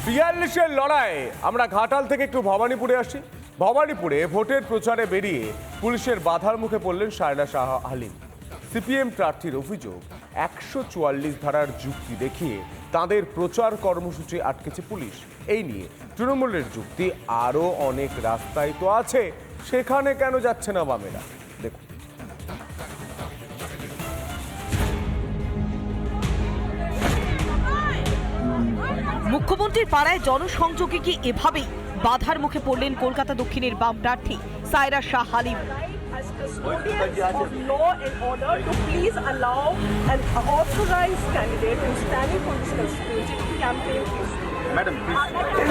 42-এর লড়াই। আমরা ঘাটাল থেকে একটু ভবানীপুরে আসি। ভবানীপুরে ভোটের প্রচারে বেরিয়ে পুলিশের বাধার মুখে পড়লেন সায়রা শাহ আলিম। সিপিএম প্রার্থীর অভিযোগ 144 ধারার যুক্তি দেখিয়ে তাদের প্রচার কর্মসূচি আটকেছে পুলিশ। এই নিয়ে তৃণমূলের যুক্তি, আরও অনেক রাস্তায় তো আছে, সেখানে কেন যাচ্ছে না বামেরা? দেখুন। মুখ্যমন্ত্রীর পাড়ায় জনসংযোগে কি এভাবেই বাধার মুখে পড়লেন কলকাতা দক্ষিণের বাম প্রার্থী সায়রা শাহ আলিম।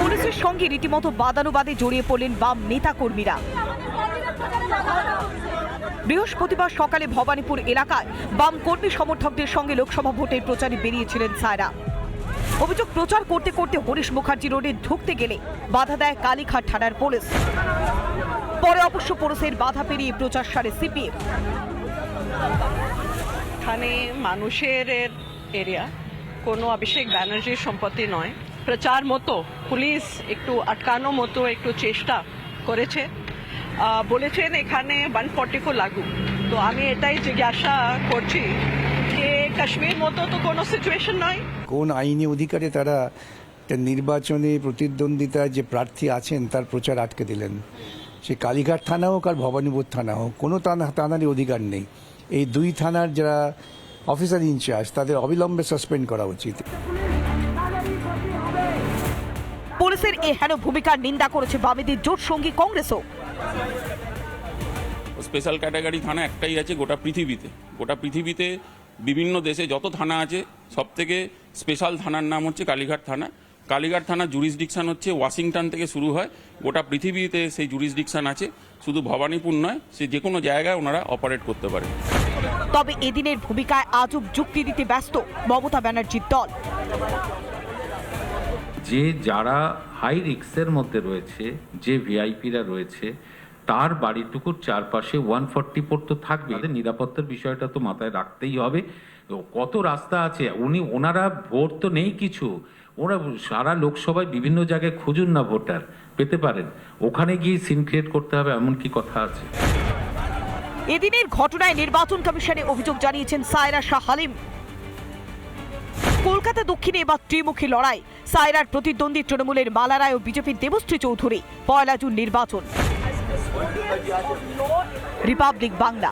পুলিশের সঙ্গে রীতিমতো বাদানুবাদে জড়িয়ে পড়লেন বাম নেতা কর্মীরা। বৃহস্পতিবার সকালে ভবানীপুর এলাকায় বাম কর্মী সমর্থকদের সঙ্গে লোকসভা ভোটের প্রচারে বেরিয়েছিলেন সায়রা। অভিযোগ, প্রচার করতে করতে হরিশ মুখার্জি রোডে ঢুকতে গেলে বাধা দেয় কালীঘাট থানার পুলিশ। পরে অবশ্য পুলিশের বাধা পেরিয়ে প্রচার সারে সিপিএম। এখানে মানুষের এরিয়া, কোনো অভিষেক ব্যানার্জির সম্পত্তি নয়। প্রচার মতো পুলিশ একটু আটকানো মতো একটু চেষ্টা করেছে, বলেছেন এখানে 140 কো লাগু। তো আমি এটাই জিজ্ঞাসা করছি যে কাশ্মীর মতো তো কোনো সিচুয়েশন নয়। কোন আইনি অধিকারে তারা নির্বাচনে প্রতিদ্বন্দ্বিতায় যে প্রার্থী আছেন তার প্রচার আটকে দিলেন? সে কালীঘাট থানা হোক আর ভবানীপুর থানা হোক, কোনো থানারই অধিকার নেই। এই দুই থানার যারা অফিসার ইনচার্জ তাদের অবিলম্বে সাসপেন্ড করা উচিত। পুলিশের এই হেন ভূমিকার নিন্দা করেছে বামেদের জোট সঙ্গী কংগ্রেসও। স্পেশাল ক্যাটাগরি থানা একটাই আছে গোটা পৃথিবীতে বিভিন্ন দেশে যত থানা আছে সব থেকে স্পেশাল থানার নাম হচ্ছে কালীঘাট থানা। কালীঘাট থানার জুরিসডিকশন হচ্ছে ওয়াশিংটন থেকে শুরু হয়, গোটা পৃথিবীতে সেই জুরিসডিকশন আছে, শুধু ভবানীপুর নয়, সে যে কোনো জায়গায় ওনারা অপারেট করতে পারে। তবে এদিনের ভূমিকায় আজব যুক্তি দিতে ব্যস্ত মমতা ব্যানার্জির দল। যে যারা হাই রিস্কের মধ্যে রয়েছে, যে ভিআইপিরা রয়েছে, তার বাড়িটুকুর চারপাশে 144 তো থাকবে। তাদের নিরাপত্তার বিষয়টা তো মাথায় রাখতেই হবে। কত রাস্তা আছে, ওনারা ভোট তো নেই কিছু, ওরা সারা লোকসভায় বিভিন্ন জায়গায় খুঁজুন না, ভোটার পেতে পারেন, ওখানে গিয়ে সিন ক্রিয়েট করতে হবে এমন কি কথা আছে? এদিনের ঘটনায় নির্বাচন কমিশনে অভিযোগ জানিয়েছেন সায়রা শাহ আলিম। কলকাতা দক্ষিণে এবার ত্রিমুখী লড়াই। সায়রার প্রতিদ্বন্দ্বী তৃণমূলের মালা রায় ও বিজেপির দেবশ্রী চৌধুরী। 1 জুন নির্বাচন। রিপাবলিক বাংলা।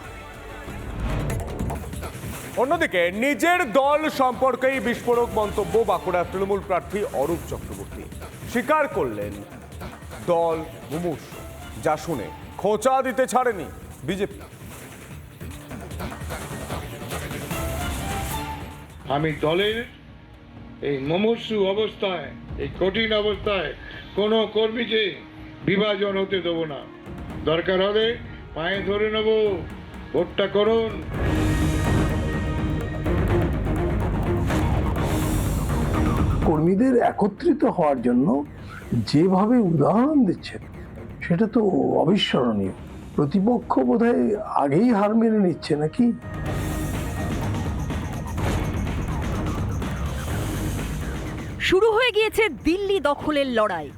অন্যদিকে নিজের দল সম্পর্কেই বিস্ফোরক মন্তব্য বাঁকুড়া তৃণমূল প্রার্থী অরূপ চক্রবর্তী। স্বীকার করলেন দল মুমূর্ষু, যা শুনে খোঁচা দিতে ছাড়েনি বিজেপি। আমি দলের এই মুমূর্ষু অবস্থায়, এই কঠিন অবস্থায় কোনো কর্মীকে বিভাজন হতে দেবো না। দরকার হলে পায়ে ধরে নেব, ভোটটা করুন। কর্মীদের একত্রিত হওয়ার জন্য যেভাবে উদাহরণ দিচ্ছেন সেটা তো অবিস্মরণীয়। প্রতিপক্ষ বোধহয় আগেই হার মেনে নিচ্ছে নাকি? শুরু হয়ে গিয়েছে দিল্লি দখলের লড়াই,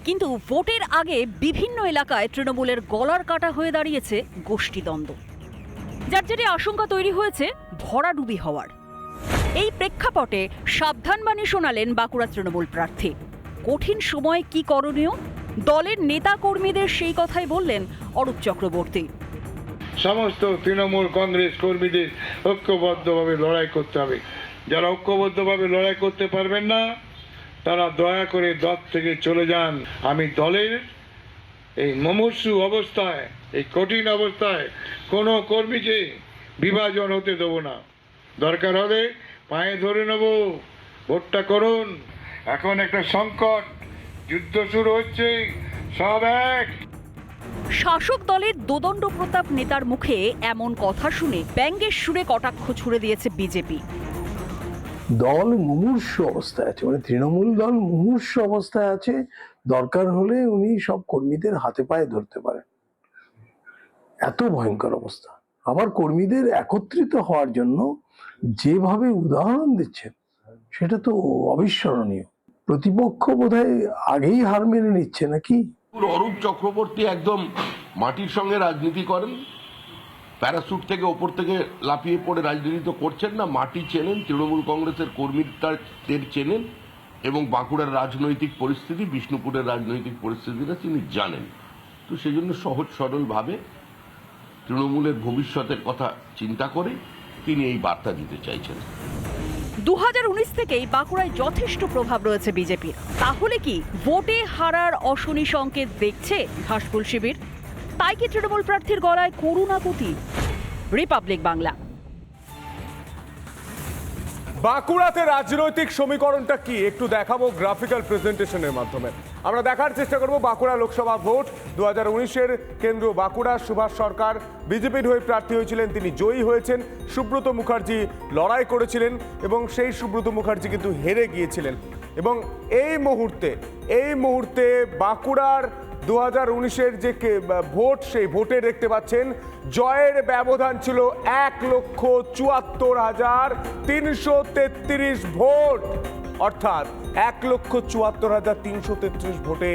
কিন্তু ভোটের আগে বিভিন্ন এলাকায় তৃণমূলের গলার কাটা হয়ে দাঁড়িয়েছে গোষ্ঠীদ্বন্দ্ব, যার জেরে আশঙ্কা তৈরি হয়েছে ভরাডুবি হওয়ার। এই প্রেক্ষাপটে সাবধানবাণী শোনালেন বাঁকুড়া তৃণমূল প্রার্থী। কঠিন সময় কি করণীয়, দলের নেতা কর্মীদের সেই কথাই বললেন অরূপ চক্রবর্তী। সমস্ত তৃণমূল কংগ্রেস কর্মীদের ঐক্যবদ্ধভাবে লড়াই করতে হবে। যারা ঐক্যবদ্ধভাবে লড়াই করতে পারবেন না, তারা দয়া করে দল থেকে চলে যান। আমি দলের এই মুমূর্ষু অবস্থায়, এই কঠিন অবস্থায় কোনো কর্মীকে বিভাজন হতে দেব না। দরকার হলে পায়ে ধরে নেব, ভোটটা করুন। এখন একটা সংকট, যুদ্ধ শুরু হচ্ছে, সব এক। শাসক দলের দোদণ্ড প্রতাপ নেতার মুখে এমন কথা শুনে ব্যঙ্গের সুরে কটাক্ষ ছুড়ে দিয়েছে বিজেপি। দল মুমূর্ষু অবস্থায় আছে, মানে তৃণমূল দল মুমূর্ষু অবস্থায় আছে। দরকার হলে উনি সব কর্মীদের হাতে পায়ে ধরতে পারেন, এত ভয়ঙ্কর অবস্থা। আবার কর্মীদের একত্রিত হওয়ার জন্য যেভাবে উদাহরণ দিচ্ছেন সেটা তো অবিস্মরণীয়। প্রতিপক্ষ বোধহয় আগেই হার মেনে নিচ্ছে নাকি। অরূপ চক্রবর্তী একদম মাটির সঙ্গে রাজনীতি করেন, প্যারাসুট থেকে ওপর থেকে লাফিয়ে পড়ে রাজনীতি তো করছেন না, মাটি চেনেন, তৃণমূল কংগ্রেসের কর্মীদের চেনেন এবং বাঁকুড়ার রাজনৈতিক পরিস্থিতি, বিষ্ণুপুরের রাজনৈতিক পরিস্থিতিটা তিনি জানেন। তো সেই জন্য সহজ সরলভাবে তৃণমূলের ভবিষ্যতের কথা চিন্তা করে তিনি এই বার্তা দিতে চাইছেন। 2019 থেকেই বাঁকুড়ায় যথেষ্ট প্রভাব রয়েছে বিজেপির। তাহলে কি ভোটে হারার অশনি সংকেত দেখছে ঘাসফুল শিবির? তাই কি তৃণমূল প্রার্থীর গলায় করুণাকুতি? রিপাবলিক বাংলা। বাঁকুড়াতে রাজনৈতিক সমীকরণটা কি একটু দেখাবো গ্রাফিক্যাল প্রেজেন্টেশনের মাধ্যমে। আমরা দেখার চেষ্টা করব বাঁকুড়া লোকসভা ভোট 2019-এর কেন্দ্র বাঁকুড়া। সুভাষ সরকার বিজেপির হয়ে প্রার্থী হয়েছিলেন, তিনি জয়ী হয়েছেন। সুব্রত মুখার্জি লড়াই করেছিলেন এবং সেই সুব্রত মুখার্জি কিন্তু হেরে গিয়েছিলেন। এবং এই মুহূর্তে বাঁকুড়ার 2019-এর যে ভোট, সেই ভোটে দেখতে পাচ্ছেন জয়ের ব্যবধান ছিল 1,74,333 ভোট, অর্থাৎ 1,74,333 ভোটে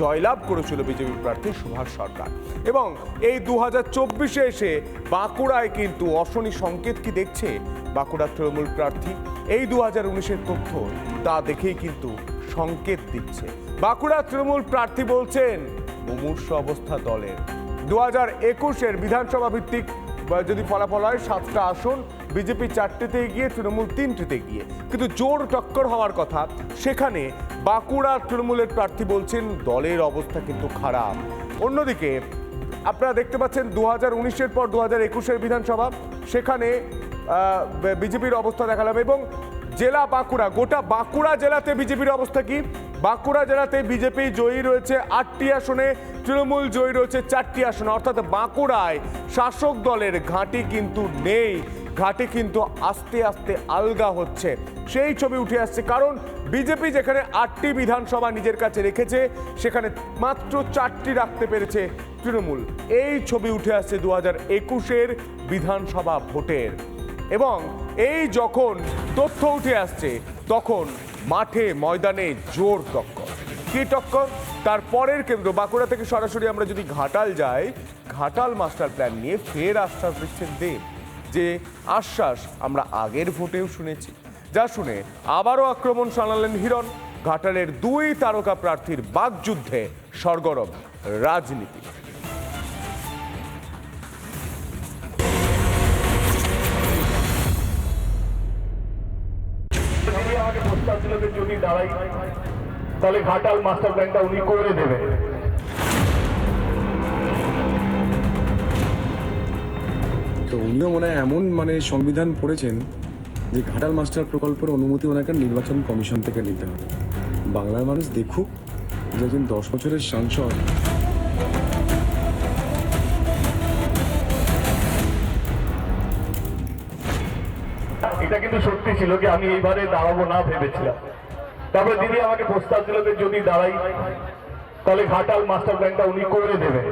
জয়লাভ করেছিল বিজেপি প্রার্থী সুভাষ সরকার। এবং এই 2024-এ এসে বাঁকুড়ায় কিন্তু অশনি সংকেত কি দেখছে বাঁকুড়ার তৃণমূল প্রার্থী? এই 2019-এর তথ্য তা দেখেই কিন্তু সংকেত দিচ্ছে। বাঁকুড়া তৃণমূল প্রার্থী বলছেন মুমূর্ষ অবস্থা দলের। 2021-এর বিধানসভা ভিত্তিক যদি ফলাফল হয় 7টা আসন, বিজেপি 4টেতে গিয়ে তৃণমূল 3টেতে গিয়ে, কিন্তু জোর টক্কর হওয়ার কথা। সেখানে বাঁকুড়া তৃণমূলের প্রার্থী বলছেন দলের অবস্থা কিন্তু খারাপ। অন্যদিকে আপনারা দেখতে পাচ্ছেন 2019-এর পর 2021-এর বিধানসভা, সেখানে বিজেপির অবস্থা দেখালাম। এবং জেলা বাঁকুড়া, গোটা বাঁকুড়া জেলাতে বিজেপির অবস্থা কি? বাঁকুড়া জেলাতে বিজেপি জয়ী রয়েছে 8টি আসনে, তৃণমূল জয়ী রয়েছে 4টি আসনে, অর্থাৎ বাঁকুড়ায় শাসক দলের ঘাঁটি কিন্তু নেই। ঘাঁটি কিন্তু আস্তে আস্তে আলগা হচ্ছে, সেই ছবি উঠে আসছে। কারণ বিজেপি যেখানে 8টি বিধানসভা নিজের কাছে রেখেছে, সেখানে মাত্র 4টি রাখতে পেরেছে তৃণমূল। এই ছবি উঠে আসছে 2021-এর বিধানসভা ভোটের। এবং এই যখন তথ্য উঠে আসছে, তখন মাঠে ময়দানে জোর টক্কর। কি টক্কর? তার পরের কেন্দ্র বাঁকুড়া থেকে সরাসরি আমরা যদি ঘাটাল যাই, ঘাটাল মাস্টার প্ল্যান নিয়ে ফের আশ্বাস দিচ্ছেন দেব, যে আশ্বাস আমরা আগের ভোটেও শুনেছি। যা শুনে আবারও আক্রমণ শানালেন হিরণ। ঘাটালের 2 তারকা প্রার্থীর বাকযুদ্ধে সরগরম রাজনীতি। যদি দাঁড়াই তাহলে ঘাটাল মাস্টার প্ল্যানটা উনি করে দেবেন। তো উনিও মনে হয় এমন সংবিধান পড়েছেন যে ঘাটাল মাস্টার প্রকল্পের অনুমতি ওনাকে নির্বাচন কমিশন থেকে নিতে হবে। বাংলার মানুষ দেখুক যে একজন 10 বছরের সাংসদ এটা কিন্তু সত্যি ছিল যে আমি এইবারে দাঁড়াবো না ভেবেছিলাম। তারপরে দিদি আমাকে প্রস্তাব দিল যে যদি দাঁড়াই তাহলে ঘাটাল মাস্টার প্ল্যানটা উনি করে দেবেন।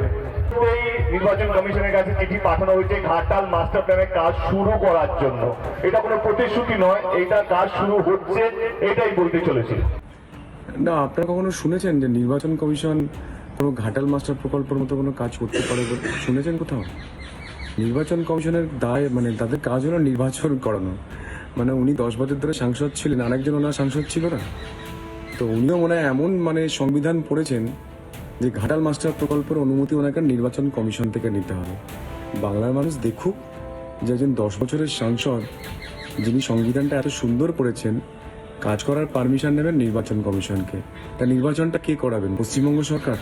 এই নির্বাচন কমিশনের কাছে চিঠি পাঠানো হয়েছে ঘাটাল মাস্টার প্ল্যানের কাজ শুরু করার জন্য। এটা কোনো প্রতিশ্রুতি নয়, এটা কাজ শুরু হচ্ছে, এটাই বলতে চলেছি। না, আপনারা কখনো শুনেছেন যে নির্বাচন কমিশন কোনো ঘাটাল মাস্টার প্রকল্পের মতো কোনো কাজ করতে পারে বলে শুনেছেন কোথাও? নির্বাচন কমিশনের দায় তাদের কাজ হলো নির্বাচন করানো। উনি 10 বছর ধরে সাংসদ ছিলেন, আরেকজন ওনার সাংসদ ছিল না। তো উনিও মনে হয় এমন সংবিধান পড়েছেন যে ঘাটাল মাস্টার প্রকল্পের অনুমতি ওনাকে নির্বাচন কমিশন থেকে নিতে হবে। বাংলার মানুষ দেখুক যে একজন 10 বছরের সাংসদ, যিনি সংবিধানটা এত সুন্দর করেছেন, কাজ করার পারমিশন নেবেন নির্বাচন কমিশনকে। তা নির্বাচনটা কে করাবেন? পশ্চিমবঙ্গ সরকার?